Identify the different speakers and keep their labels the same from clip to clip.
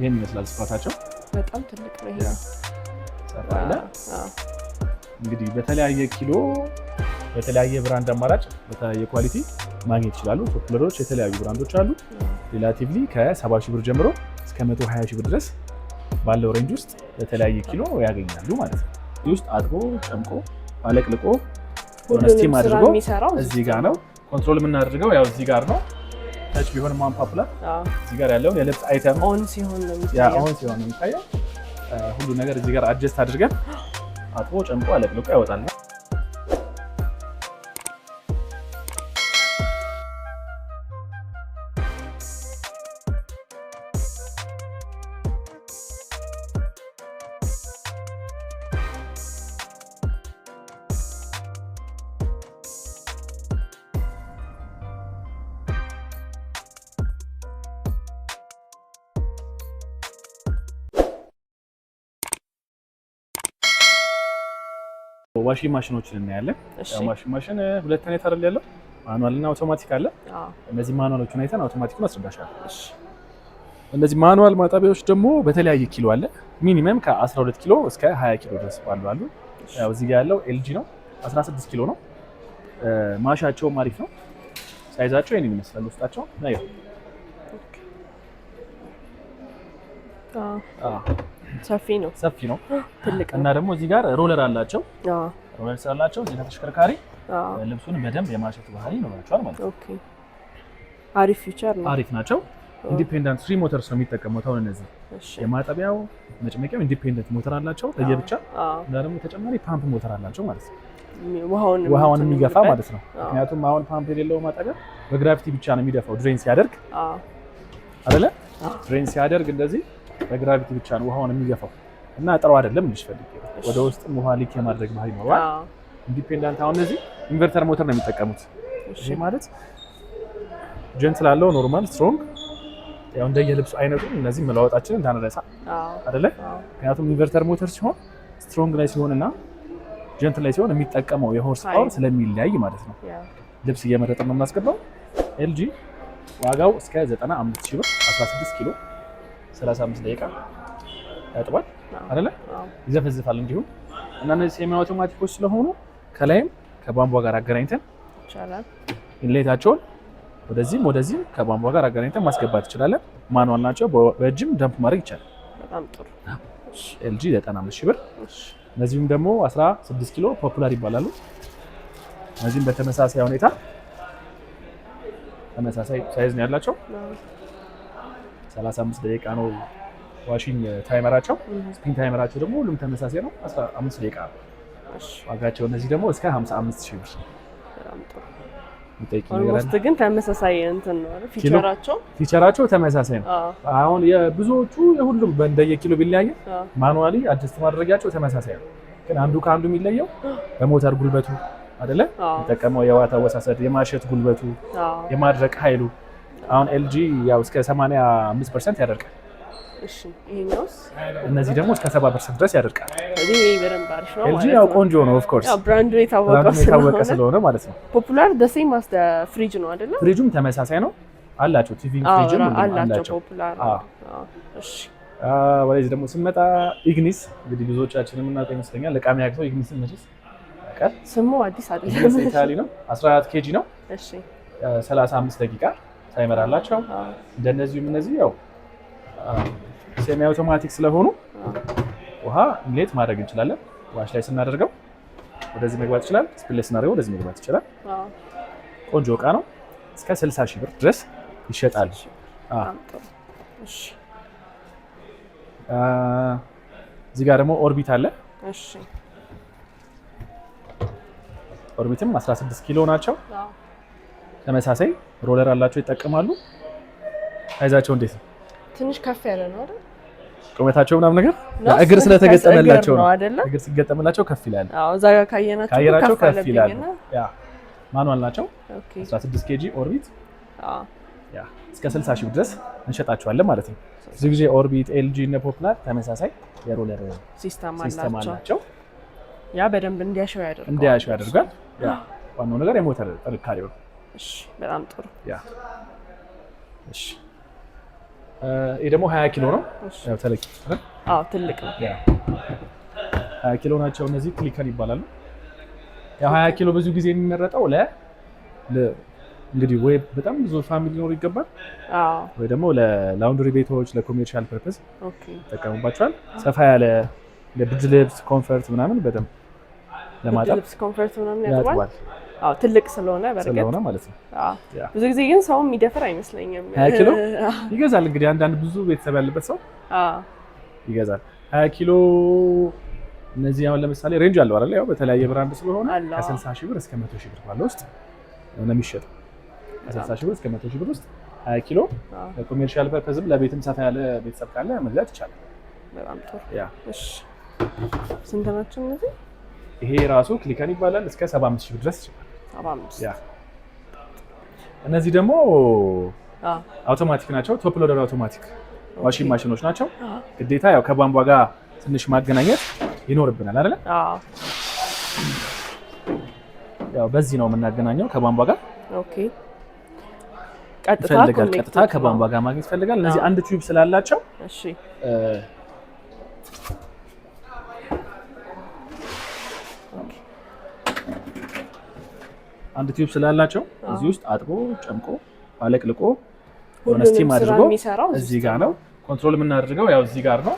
Speaker 1: ይሄን ይመስላል ስፋታቸው
Speaker 2: በጣም ትልቅ ነው ይሄ
Speaker 1: ሰፋለ እንግዲህ በተለያየ ኪሎ በተለያየ ብራንድ አማራጭ በተለያየ ኳሊቲ ማግኘት ይችላሉ ፖፑላሮች የተለያዩ ብራንዶች አሉ ሪላቲቭሊ ከ70 ሺህ ብር ጀምሮ እስከ 120 ሺህ ብር ድረስ ባለው ሬንጅ ውስጥ በተለያየ ኪሎ ያገኛሉ ማለት ነው ይህ ውስጥ አጥቦ ጨምቆ አለቅልቆ ስቲም አድርጎ እዚህ ጋር ነው ኮንትሮል የምናደርገው ያው እዚህ ጋር ነው ታች ቢሆን ማን ፖፑላር እዚህ ጋር ያለው የልብስ አይተም
Speaker 2: ኦን ሲሆን ነው የሚታየው
Speaker 1: ኦን ሲሆን ነው የሚታየው ሁሉ ነገር እዚህ ጋር አድጀስት አድርገን አጥቦ ጨምቆ አለቅልቆ ያወጣል ዋሺንግ ማሽኖችን እናያለን ዋሺንግ ማሽን ሁለት አይነት አይደል ያለው ማኑዋል እና አውቶማቲክ አለ እነዚህ ማኑዋሎቹን አይተን አውቶማቲኩን አስረዳሻለሁ እነዚህ ማኑዋል ማጠቢያዎች ደግሞ በተለያየ ኪሎ አለ ሚኒመም ከ12 ኪሎ እስከ 20 ኪሎ ድረስ ባሉ ያው እዚህ ጋር ያለው ኤልጂ ነው 16 ኪሎ ነው ማሻቸው አሪፍ ነው ሳይዛቸው የኔ ይመስላል ውስጣቸው ነው ሰፊ ነው
Speaker 2: ትልቅ
Speaker 1: እና ደግሞ እዚህ ጋር ሮለር አላቸው ሮለር ስላላቸው እዚህ ተሽከርካሪ ልብሱን በደንብ የማሸት ባህሪ ይኖራቸዋል ማለት ነው
Speaker 2: ኦኬ አሪፍ ፊቸር ነው
Speaker 1: አሪፍ ናቸው ኢንዲፔንደንት ፍሪ ሞተርስ ነው የሚጠቀሙት አሁን እነዚህ የማጠቢያው መጭመቂያው ኢንዲፔንደንት ሞተር አላቸው ለየብቻ እና ደግሞ ተጨማሪ ፓምፕ ሞተር አላቸው ማለት ነው ውሃውን የሚገፋ ማለት ነው ምክንያቱም አሁን ፓምፕ የሌለው ማጠቢያ በግራቪቲ ብቻ ነው የሚደፋው ድሬን ሲያደርግ አይደለ ድሬን ሲያደርግ እንደዚህ በግራቪቲ ብቻ ነው ውሃውን የሚገፋው እና ጥሩ አይደለም እንድትፈልግ ወደ ውስጥ ውሃ ሊክ የማድረግ ባህሪ ነው ኢንዲፔንደንት አሁን እነዚህ ኢንቨርተር ሞተር ነው የሚጠቀሙት እሺ ማለት ጀንትል አለው ኖርማል ስትሮንግ ያው እንደየልብሱ አይነቱ እነዚህ መለዋወጣችን እንዳንረሳ አይደለ ምክንያቱም ኢንቨርተር ሞተር ሲሆን ስትሮንግ ላይ ሲሆንና ጀንትል ላይ ሲሆን የሚጠቀመው የሆርስ ፓወር ስለሚለያይ ማለት ነው ልብስ እየመረጠን ነው የምናስገባው ኤልጂ ዋጋው እስከ 95000 ብር 16 ኪሎ 35 ደቂቃ ያጥባል አይደለ ይዘፈዝፋል እንዲሁ እና እነዚህ ሴሚ አውቶማቲኮች ስለሆኑ ከላይም ከቧንቧ ጋር አገናኝተን
Speaker 2: ይቻላል
Speaker 1: ኢንሌታቸውን ወደዚህም ከቧንቧ ጋር አገናኝተን ማስገባት ይችላል ማኑዋል ናቸው በእጅም ደምፕ ማድረግ ይቻላል
Speaker 2: በጣም ጥሩ
Speaker 1: ኤልጂ 95000 ብር እነዚህም ደግሞ 16 ኪሎ ፖፑላር ይባላሉ እነዚህም በተመሳሳይ ሁኔታ ተመሳሳይ ሳይዝ ነው ያላቸው 35 ደቂቃ ነው ዋሺንግ ታይመራቸው ስፒን ታይመራቸው ደግሞ ሁሉም ተመሳሳይ ነው 15 ደቂቃ ዋጋቸው እነዚህ ደግሞ እስከ 55000 ብር
Speaker 2: በጣም ጥሩ ኦልሞስት ግን ተመሳሳይ እንትን ነው ፊቸራቸው
Speaker 1: ተመሳሳይ ነው አሁን የብዙዎቹ የሁሉም በእንደየኪሎ ቢለያየ ማኑዋሊ አድጀስት ማድረጊያቸው ተመሳሳይ ነው ግን አንዱ ከአንዱ የሚለየው በሞተር ጉልበቱ አይደለ ተጠቀመው የዋት አወሳሰድ የማሸት ጉልበቱ የማድረቅ ኃይሉ አሁን ኤልጂ ያው እስከ 85% ያደርቃል
Speaker 2: እሺ ይሄኛውስ
Speaker 1: እነዚህ ደግሞ እስከ 70% ድረስ ያደርቃል
Speaker 2: እዚህ በደንብ አሪፍ ነው
Speaker 1: ኤልጂ ያው ቆንጆ ነው ኦፍ ኮርስ
Speaker 2: ያው ብራንዱ የታወቀ
Speaker 1: ስለሆነ ማለት ነው
Speaker 2: ፖፑላር the same as the fridge ነው አይደለ
Speaker 1: ፍሪጁም ተመሳሳይ ነው አላቸው ቲቪ ፍሪጅም
Speaker 2: አላቸው ፖፑላር እሺ
Speaker 1: ወደዚህ ደግሞ ስንመጣ ኢግኒስ እንግዲህ ብዙዎቻችንን የምናውቀው ይመስለኛል ለቃሚ ያክሰው ኢግኒስን መቼስ ያውቃል
Speaker 2: ስሙ አዲስ አይደለም
Speaker 1: ኢታሊ ነው 14 ኬጂ ነው
Speaker 2: እሺ
Speaker 1: 35 ደቂቃ ታይመር አላቸው እንደነዚህም እነዚህ ያው ሴሚ አውቶማቲክ ስለሆኑ ውሃ ኢንሌት ማድረግ እንችላለን ዋሽ ላይ ስናደርገው ወደዚህ መግባት ይችላል ስፒል ላይ ስናደርገው ወደዚህ መግባት ይችላል ቆንጆ እቃ ነው እስከ 60000 ብር ድረስ ይሸጣል
Speaker 2: እሺ
Speaker 1: እዚህ ጋር ደግሞ ኦርቢት አለ
Speaker 2: እሺ
Speaker 1: ኦርቢትም 16 ኪሎ ናቸው ተመሳሳይ ሮለር አላቸው ይጠቀማሉ ሳይዛቸው እንዴት ነው
Speaker 2: ትንሽ ከፍ ያለ ነው አይደል
Speaker 1: ቁመታቸው ምናምን ነገር እግር ስለተገጠመላቸው ነው እግር ሲገጠመላቸው ከፍ ይላል
Speaker 2: አዎ እዛ ጋር ካየናቸው
Speaker 1: ከፍ ይላል ያ ማኑዋል ናቸው 16 ኬጂ ኦርቢት ያ እስከ 60000 ብር ድረስ እንሸጣቸዋለን ማለት ነው ብዙ ጊዜ ኦርቢት ኤልጂ እና ፖፑላር ተመሳሳይ የሮለር
Speaker 2: ሲስተም አላቸው ያ በደንብ እንዲያሸው
Speaker 1: ያደርጋል ያ ዋናው ነገር የሞተር ጥንካሬው ነው
Speaker 2: እሺ በጣም ጥሩ
Speaker 1: ያ እሺ ይሄ ደግሞ 20 ኪሎ ነው። ያው ተለቅ
Speaker 2: ትልቅ ነው።
Speaker 1: 20 ኪሎ ናቸው እነዚህ ክሊከር ይባላሉ። ያው 20 ኪሎ ብዙ ጊዜ የሚመረጠው እንግዲህ ወይ በጣም ብዙ ፋሚሊ ሊኖር ይገባል ወይ ደግሞ ለላውንድሪ ቤቶች ለኮሜርሻል ፐርፐስ ተጠቀሙባቸዋል። ሰፋ ያለ ለብርድ ልብስ ኮምፈርት ምናምን በደንብ ለማጠብ
Speaker 2: ልብስ ኮምፈርት ምናምን ያጥባል። ትልቅ ስለሆነ በርግጥ
Speaker 1: ማለት ነው።
Speaker 2: ብዙ ጊዜ ግን ሰው የሚደፍር አይመስለኝም።
Speaker 1: 20 ኪሎ ይገዛል እንግዲህ አንዳንድ ብዙ ቤተሰብ ያለበት ሰው ይገዛል 20 ኪሎ። እነዚህ አሁን ለምሳሌ ሬንጅ አለው አይደል? ያው በተለያየ ብራንድ ስለሆነ ከ60 ሺህ ብር እስከ 100 ሺህ ብር ባለው ውስጥ ነው የሚሸጠው። ከ60 ሺህ ብር እስከ 100 ሺህ ብር ውስጥ 20 ኪሎ ለኮሜርሻል ፐርፐዝም ለቤትም ሰፋ ያለ ቤተሰብ ካለ መግዛት ይቻላል።
Speaker 2: በጣም ጥሩ። እሺ ስንት ናቸው እነዚህ?
Speaker 1: ይሄ ራሱ ክሊከን ይባላል። እስከ 75 ሺህ ብር ድረስ ይችላል።
Speaker 2: 75
Speaker 1: እነዚህ ደግሞ አውቶማቲክ ናቸው። ቶፕ ሎደር አውቶማቲክ ዋሺንግ ማሽኖች ናቸው። ግዴታ ያው ከቧንቧ ጋር ትንሽ ማገናኘት ይኖርብናል አይደል? ያው በዚህ ነው የምናገናኘው ከቧንቧ ጋር።
Speaker 2: ኦኬ ቀጥታ
Speaker 1: ከቧንቧ ጋር ማግኘት ይፈልጋል። እነዚህ አንድ ቲዩብ ስላላቸው
Speaker 2: እሺ
Speaker 1: አንድ ቲዩብ ስላላቸው እዚህ ውስጥ አጥቦ ጨምቆ አለቅልቆ ስቲም አድርጎ እዚህ ጋር ነው ኮንትሮል የምናደርገው። ያው እዚህ ጋር ነው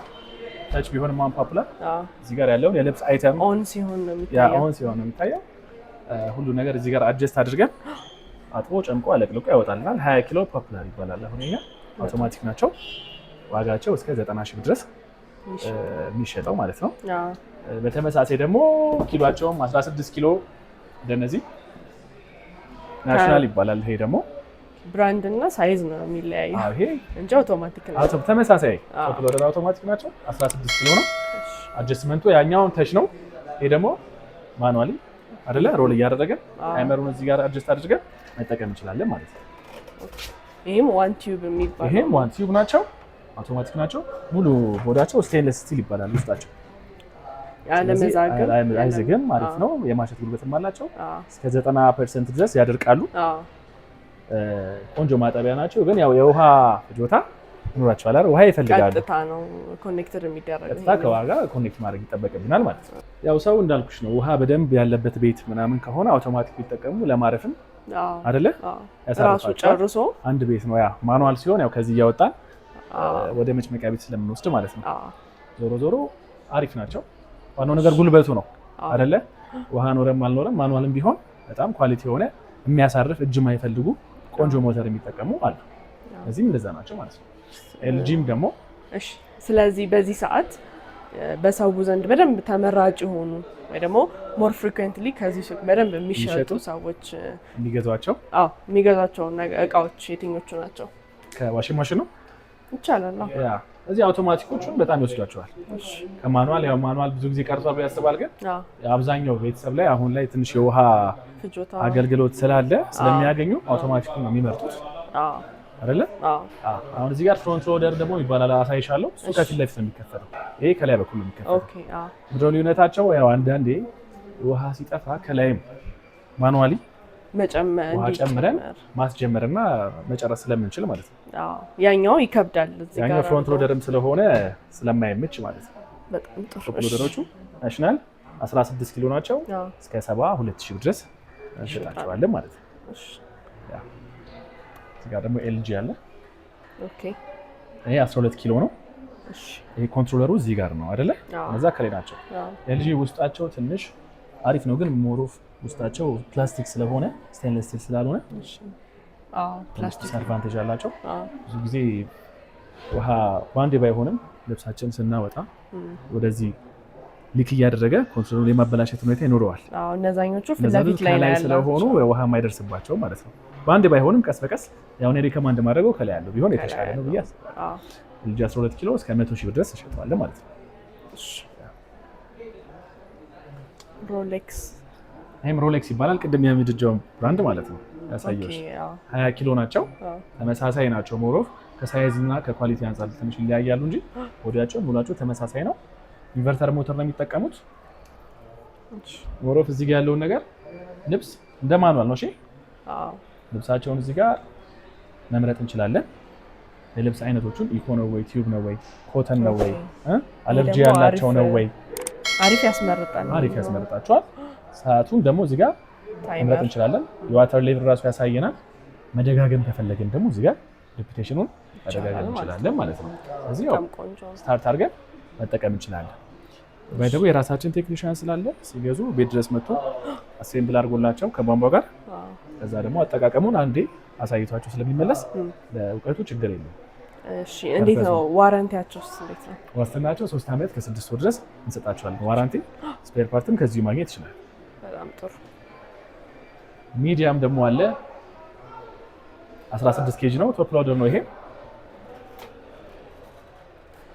Speaker 1: ታች ቢሆንም ማን ፖፑላር እዚህ ጋር ያለውን የልብስ አይተም
Speaker 2: ኦን ሲሆን ነው የሚታየው።
Speaker 1: ሁሉ ነገር እዚህ ጋር አድጀስት አድርገን አጥቦ ጨምቆ አለቅልቆ ያወጣልናል። 20 ኪሎ ፖፑላር ይባላል። አሁን እኛ አውቶማቲክ ናቸው። ዋጋቸው እስከ 90 ሺህ ድረስ የሚሸጠው ማለት ነው። በተመሳሳይ ደግሞ ኪሎአቸውም 16 ኪሎ እንደነዚህ ናሽናል ይባላል። ይሄ ደግሞ
Speaker 2: ብራንድ እና ሳይዝ ነው የሚለያየው።
Speaker 1: ይሄ
Speaker 2: እንጂ አውቶማቲክ ነው።
Speaker 1: ተመሳሳይ ቶፕ ሎደር አውቶማቲክ ናቸው። 16 ኪሎ ነው። አድጀስትመንቱ ያኛውን ተች ነው። ይሄ ደግሞ ማኑዋሊ አይደለ ሮል እያደረገ ታይመሩን እዚህ ጋር አድጀስት አድርገን መጠቀም እንችላለን ማለት ነው።
Speaker 2: ይሄም ዋን ቲዩብ የሚባለው
Speaker 1: ይሄም ዋን ቲዩብ ናቸው። አውቶማቲክ ናቸው። ሙሉ ቦዳቸው ስቴንለስ ስቲል ይባላል። ውስጣቸው አይዝግም ማለት ነው። የማሸት ጉልበትም አላቸው። እስከ 90% ድረስ ያደርቃሉ። ቆንጆ ማጠቢያ ናቸው። ግን ያው የውሃ ፍጆታ ይኖራቸዋል አይደል? ውሃ ይፈልጋሉ።
Speaker 2: ቀጥታ ነው ኮኔክተር የሚደረገው።
Speaker 1: ቀጥታ ከዋጋ ኮኔክት ማድረግ ይጠበቅብናል ማለት ነው። ያው ሰው እንዳልኩሽ ነው። ውሃ በደንብ ያለበት ቤት ምናምን ከሆነ አውቶማቲክ ቢጠቀሙ ለማረፍም አይደለ?
Speaker 2: ራሱ ጨርሶ
Speaker 1: አንድ ቤት ነው። ያ ማኑዋል ሲሆን ያው ከዚህ እያወጣን ወደ መጭመቂያ ቤት ስለምንወስድ ማለት ነው። ዞሮ ዞሮ አሪፍ ናቸው። ዋናው ነገር ጉልበቱ ነው አይደለ? ውሃ ኖረም አልኖረም ማኑዋልም ቢሆን በጣም ኳሊቲ የሆነ የሚያሳርፍ እጅ የማይፈልጉ ቆንጆ ሞተር የሚጠቀሙ አሉ። እዚህም እንደዛ ናቸው ማለት ነው። ኤልጂም ደግሞ
Speaker 2: እሺ። ስለዚህ በዚህ ሰዓት በሰው ዘንድ በደንብ ተመራጭ የሆኑ ወይ ደግሞ ሞር ፍሪኩዌንትሊ ከዚህ ሱቅ በደንብ የሚሸጡ ሰዎች የሚገዟቸው እቃዎች የትኞቹ ናቸው?
Speaker 1: ከዋሽንግ ማሽን ነው
Speaker 2: ይቻላል።
Speaker 1: እዚህ አውቶማቲኮቹን በጣም ይወስዷቸዋል። ከማኑዋል ያው ማኑዋል ብዙ ጊዜ ቀርቷል ብሎ ያስባል። ግን አብዛኛው ቤተሰብ ላይ አሁን ላይ ትንሽ የውሃ አገልግሎት ስላለ ስለሚያገኙ አውቶማቲኩን ነው የሚመርጡት አይደለ? አሁን እዚህ ጋር ፍሮንት ሎደር ደግሞ ይባላል። አሳይሻለሁ። እሱ ከፊት ለፊት ነው የሚከፈተው። ይሄ ከላይ በኩል ነው የሚከፈተው። ምድረ ልዩነታቸው ያው አንዳንዴ ውሃ ሲጠፋ ከላይም ማኑዋሊ ጨምረን ማስጀመርና መጨረስ ስለምንችል ማለት ነው።
Speaker 2: ያኛው ይከብዳል። እዚህ ጋር
Speaker 1: ያኛው ፍሮንት ሎደርም ስለሆነ ስለማይመች ማለት ነው።
Speaker 2: በጣም ጥሩ።
Speaker 1: ፍሮንት ሎደሮቹ ናሽናል 16 ኪሎ ናቸው። እስከ 72,000 ድረስ እንሸጣቸዋለን ማለት ነው። እዚህ ጋር ደግሞ ኤልጂ አለ። ይሄ 12 ኪሎ ነው። ይሄ ኮንትሮለሩ እዚህ ጋር ነው አይደለ? እነዛ ከላይ ናቸው። ኤልጂ ውስጣቸው ትንሽ አሪፍ ነው፣ ግን ሞሮፍ ውስጣቸው ፕላስቲክ ስለሆነ ስቴንለስ ስቲል ስላልሆነ ፕላስቲክ አድቫንቴጅ አላቸው። ብዙ ጊዜ ውሃ ባንዴ ባይሆንም ልብሳችን ስናወጣ ወደዚህ ሊክ እያደረገ ኮንትሮል የማበላሸት ሁኔታ ይኖረዋል።
Speaker 2: እነዛኞቹ ፊት ለፊት ላይ
Speaker 1: ስለሆኑ ውሃ የማይደርስባቸው ማለት ነው። ባንዴ ባይሆንም ቀስ በቀስ ያው እኔ ሪከማንድ ማድረገው ከላይ ያለው ቢሆን የተሻለ ነው ብዬ አስባለሁ። ልጅ 12 ኪሎ እስከ 100,000 ብር ድረስ እንሸጠዋለን ማለት ነው።
Speaker 2: ሮሌክስ
Speaker 1: ይሄም ሮሌክስ ይባላል። ቅድም የምድጃው ብራንድ ማለት ነው ያሳየሁሽ። 20 ኪሎ ናቸው። ተመሳሳይ ናቸው። ሞሮፍ ከሳይዝ እና ከኳሊቲ አንፃር ትንሽ ይለያያሉ እንጂ ቦዲያቸው ሙላቸው ተመሳሳይ ነው። ኢንቨርተር ሞተር ነው የሚጠቀሙት። ሞሮፍ እዚህ ጋር ያለውን ነገር ልብስ እንደ ማኑዋል ነው። እሺ ልብሳቸውን እዚህ ጋር መምረጥ እንችላለን። የልብስ አይነቶቹን ኢኮ ነው ወይ ቲዩብ ነው ወይ ኮተን ነው ወይ አለርጂ ያላቸው ነው ወይ
Speaker 2: አሪፍ
Speaker 1: ያስመርጣቸዋል። ሰዓቱን ደግሞ እዚህ ጋር መምረጥ እንችላለን። የዋተር ሌቭል ራሱ ያሳየናል። መደጋገም ከፈለግን ደግሞ እዚህ ጋር ሪፒቴሽኑን መደጋገም እንችላለን ማለት ነው። ስለዚህ ያው ስታርት አድርገን መጠቀም እንችላለን። ባይደው የራሳችን ቴክኒሻን ስላለ ሲገዙ ቤት ድረስ መጥቶ አሴምብል አድርጎላቸው ከቧንቧ ጋር ከዛ ደግሞ አጠቃቀሙን አንዴ አሳይቷቸው ስለሚመለስ ለእውቀቱ ችግር የለም።
Speaker 2: እሺ እንዴት ነው ዋራንቲያቸውስ እንዴት ነው?
Speaker 1: ዋስትናቸው 3 ዓመት ከ6 ወር ድረስ እንሰጣቸዋለን ዋራንቲ። ስፔር ፓርትም ከዚሁ ማግኘት ይችላል።
Speaker 2: በጣም ጥሩ።
Speaker 1: ሚዲያም ደግሞ አለ 16 ኬጂ ነው። ቶፕ ሎደር ነው ይሄ።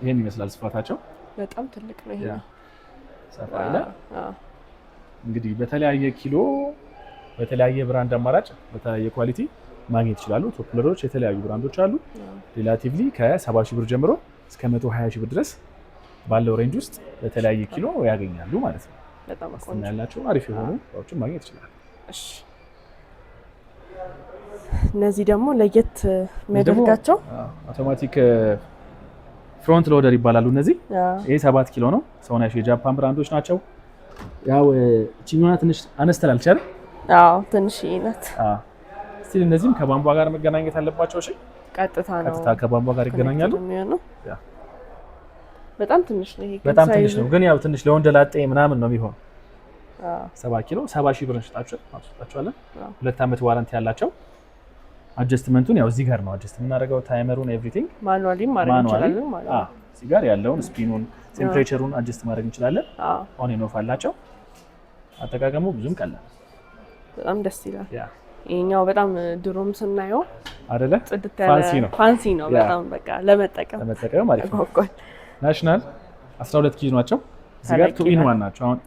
Speaker 1: ይሄን ይመስላል ስፋታቸው።
Speaker 2: በጣም ትልቅ ነው ይሄ።
Speaker 1: ሰፋ ይላል። እንግዲህ በተለያየ ኪሎ በተለያየ ብራንድ አማራጭ በተለያየ ኳሊቲ ማግኘት ይችላሉ። ቶፕ ሎደሮች የተለያዩ ብራንዶች አሉ። ሪላቲቭሊ ከ70 ሺህ ብር ጀምሮ እስከ 120 ሺህ ብር ድረስ ባለው ሬንጅ ውስጥ በተለያየ ኪሎ ያገኛሉ ማለት ነው።
Speaker 2: በጣም ቆንጆ
Speaker 1: ያላቸው አሪፍ የሆኑ እቃዎችን ማግኘት ይችላሉ።
Speaker 2: እሺ እነዚህ ደግሞ ለየት የሚያደርጋቸው
Speaker 1: አውቶማቲክ ፍሮንት ሎደር ይባላሉ። እነዚህ ይሄ 7 ኪሎ ነው። ሰውናሽ የጃፓን ብራንዶች ናቸው። ያው እቺኛዋ ትንሽ አነስ ትላለች አይደል?
Speaker 2: አዎ ትንሽ ናት።
Speaker 1: ስቲል እነዚህም ከቧንቧ ጋር መገናኘት አለባቸው። እሺ ቀጥታ ከቧንቧ ጋር ይገናኛሉ።
Speaker 2: በጣም ትንሽ ነው ይሄ።
Speaker 1: በጣም ትንሽ ነው ግን ያው ትንሽ ለወንድ ላጤ ምናምን ነው የሚሆን። 7 ኪሎ 70 ሺህ ብር እንሸጣቸዋለን። 2 ዓመት ዋራንቲ ያላቸው። አጀስትመንቱን ያው እዚህ ጋር ነው አጀስት የምናደርገው። ታይመሩን ኤቭሪቲንግ
Speaker 2: ማኑዋሊ ማድረግ እንችላለን ማለት ነው።
Speaker 1: እዚህ ጋር ያለውን ስፒኑን ቴምፕሬቸሩን አጀስት ማድረግ እንችላለን። ኦን ኤንድ ኦፍ አላቸው። አጠቃቀሙ ብዙም ቀላል
Speaker 2: በጣም ደስ ይላል። ይሄኛው በጣም ድሮም ስናየው
Speaker 1: አይደለ
Speaker 2: ጽድት ያለ ፋንሲ ነው በጣም በቃ ለመጠቀም
Speaker 1: ማለት ነው። ናሽናል 12 ኪሎ ናቸው። እዚህ ጋር 2 ኢን 1 ናቸው። አሁን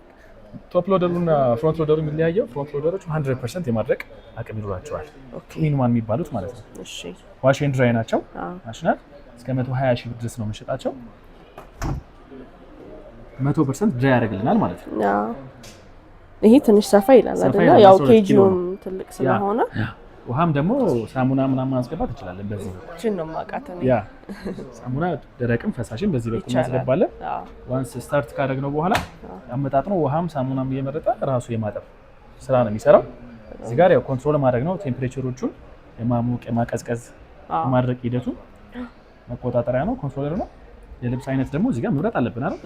Speaker 1: ቶፕ ሎደሩና ፍሮንት ሎደሩ የሚለያየው ፍሮንት ሎደሮቹ 100% የማድረቅ አቅም ይኖራቸዋል። 2 ኢን 1 የሚባሉት ማለት ነው።
Speaker 2: እሺ
Speaker 1: ዋሽ ኤንድ ድራይ ናቸው። ናሽናል እስከ 120 ሺህ ብር ድረስ ነው የምንሸጣቸው። 100% ድራይ ያደርግልናል ማለት ነው።
Speaker 2: ይሄ ትንሽ ሰፋ ይላል አይደል? ያው ኬጂውም ትልቅ ስለሆነ
Speaker 1: ውሃም ደግሞ ሳሙና ምናምን ማስገባት እንችላለን። በዚህ
Speaker 2: እቺን ነው ማቃተም።
Speaker 1: ሳሙና ደረቅም ፈሳሽም በዚህ በኩል እናስገባለን። ዋንስ ስታርት ካደረግነው በኋላ አመጣጥነው ውሃም ሳሙናም እየመረጠ ራሱ የማጠብ ስራ ነው የሚሰራው። እዚህ ጋር ያው ኮንትሮል ማድረግ ነው። ቴምፕሬቸሮቹን የማሞቅ የማቀዝቀዝ የማድረቅ ሂደቱን መቆጣጠሪያ ነው፣ ኮንትሮለር ነው። የልብስ አይነት ደግሞ እዚህ ጋር መምረጥ አለብን አይደል?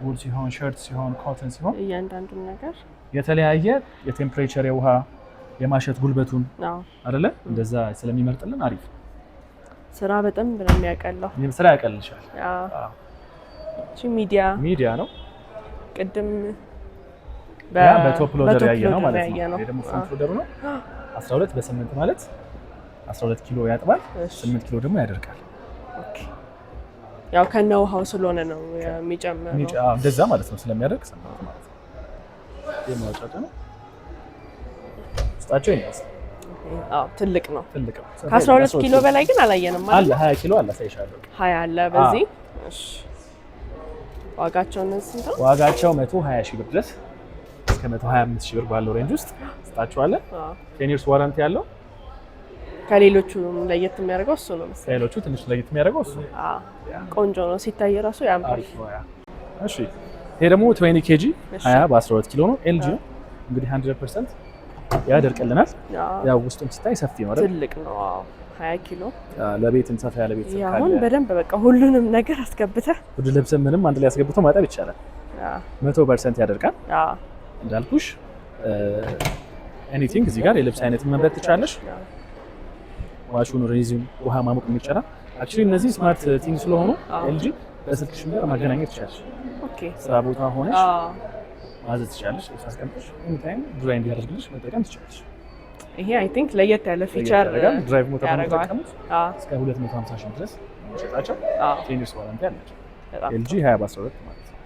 Speaker 1: ውል ሲሆን፣ ሸርት ሲሆን፣ ኮተን ሲሆን
Speaker 2: እያንዳንዱን ነገር
Speaker 1: የተለያየ የቴምፕሬቸር የውሃ የማሸት ጉልበቱን አይደለ? እንደዛ ስለሚመርጥልን አሪፍ
Speaker 2: ስራ በጣም ነው የሚያቀለው።
Speaker 1: ስራ ያቀልልሻል።
Speaker 2: እቺ ሚዲያ ነው። ቅድም
Speaker 1: በቶፕ ሎደር ያየ ነው ማለት ነው። ይሄ ደግሞ ፍሮንት ሎደሩ ነው። 12 በ8 ማለት 12 ኪሎ ያጥባል፣ 8 ኪሎ ደግሞ ያደርቃል።
Speaker 2: ኦኬ ያው ከነ ውሃው ስለሆነ ነው የሚጨምረው።
Speaker 1: እንደዛ ማለት ነው ስለሚያደርቅ ማለት ነው። የማውጣት ነው ስታቸው ይነሳል።
Speaker 2: ትልቅ ነው። ከ12 ኪሎ በላይ ግን አላየንም ማለት
Speaker 1: አለ። 20 ኪሎ አለ ሳይሻለው
Speaker 2: 20 አለ በዚህ። እሺ ዋጋቸው እነዚህ ነው።
Speaker 1: ዋጋቸው 120 ሺህ ብር ድረስ እስከ 125 ሺህ ብር ባለው ሬንጅ ውስጥ ስታቸዋለን። 10 years ዋራንቲ ያለው።
Speaker 2: ከሌሎቹ ለየት የሚያደርገው እሱ ነው መሰለኝ።
Speaker 1: ከሌሎቹ ትንሽ ለየት የሚያደርገው እሱ።
Speaker 2: ቆንጆ ነው ሲታይ ራሱ ያምራል።
Speaker 1: እሺ ይሄ ደግሞ 20 ኬጂ 20 በ12 ኪሎ ነው። ኤልጂ ነው እንግዲህ 100% ያደርቅልናል። ያው ውስጡም ሲታይ ሰፊ ነው አይደል?
Speaker 2: ትልቅ ነው። 20 ኪሎ
Speaker 1: ለቤትም ሰፋ ያለ ቤት ካለ
Speaker 2: አሁን በደንብ በቃ ሁሉንም ነገር አስገብተህ
Speaker 1: ወደ ልብስ ምንም አንድ ላይ አስገብቶ ማጠብ ይቻላል። 100% ያደርቃል። እንዳልኩሽ ኤኒቲንግ እዚህ ጋር የልብስ አይነት መምረጥ ትችላለሽ። ዋሹን ሬዚም ውሃ ማሞቅ የሚቻላል። አክቹሊ እነዚህ ስማርት ቲንግ ስለሆኑ ኤልጂ በስልክሽ ጋር ማገናኘት ትችላለሽ።
Speaker 2: ኦኬ
Speaker 1: ስራ ቦታ ሆነሽ ማዘዝ ትችላለሽ። አስቀምጠሽ ኤኒታይም ድራይ እንዲያደርግልሽ መጠቀም ትችላለሽ።
Speaker 2: ይሄ አይ ቲንክ ለየት ያለ ፊቸር
Speaker 1: ድራይቭ ሞተር ተጠቀሙት። እስከ 250 ሺህ ድረስ ሸጣቸው። ቴኒስ ዋራንቲ አላቸው። ኤልጂ 20 በ12 ማለት ነው።